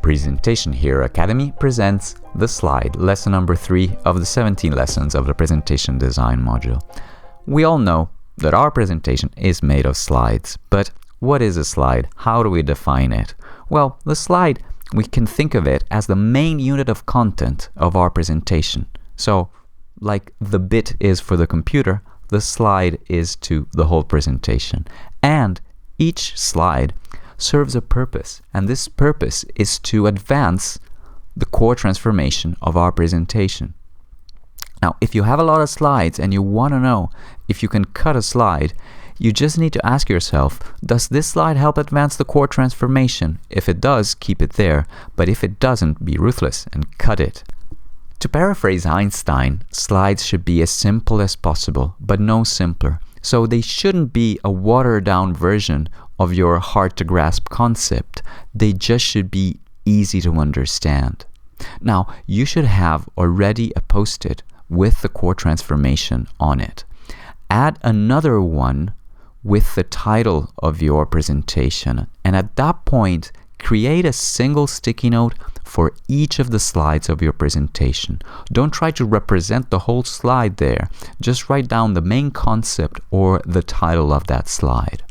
Presentation Hero Academy presents the slide, lesson number 3 of the 17 lessons of the presentation design module. We all know that our presentation is made of slides, but what is a slide? How do we define it? Well, the slide, we can think of it as the main unit of content of our presentation. So, like the bit is for the computer, the slide is to the whole presentation. And each slide serves a purpose, and this purpose is to advance the core transformation of our presentation. Now, if you have a lot of slides and you want to know if you can cut a slide, you just need to ask yourself, does this slide help advance the core transformation? If it does, keep it there, but if it doesn't, be ruthless and cut it. To paraphrase Einstein, slides should be as simple as possible, but no simpler. So they shouldn't be a watered-down version of your hard-to-grasp concept. They just should be easy to understand. Now, you should have already a post-it with the core transformation on it. Add another one with the title of your presentation, and at that point, create a single sticky note for each of the slides of your presentation. Don't try to represent the whole slide there. Just write down the main concept or the title of that slide.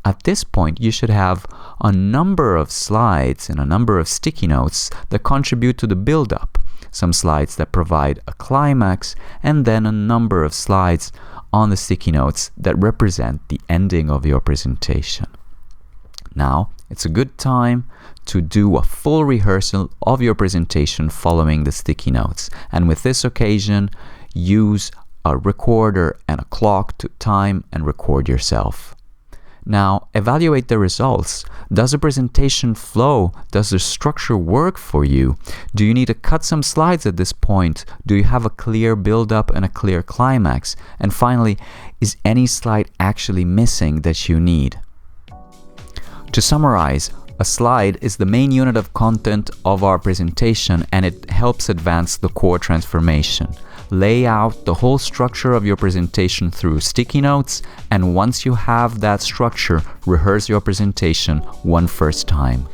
At this point, you should have a number of slides and a number of sticky notes that contribute to the build-up. Some slides that provide a climax, and then a number of slides on the sticky notes that represent the ending of your presentation. Now, it's a good time to do a full rehearsal of your presentation following the sticky notes. And with this occasion, use a recorder and a clock to time and record yourself. Now, evaluate the results. Does the presentation flow? Does the structure work for you? Do you need to cut some slides at this point? Do you have a clear build-up and a clear climax? And finally, is any slide actually missing that you need? To summarize, a slide is the main unit of content of our presentation, and it helps advance the core transformation. Lay out the whole structure of your presentation through sticky notes, and once you have that structure, rehearse your presentation one first time.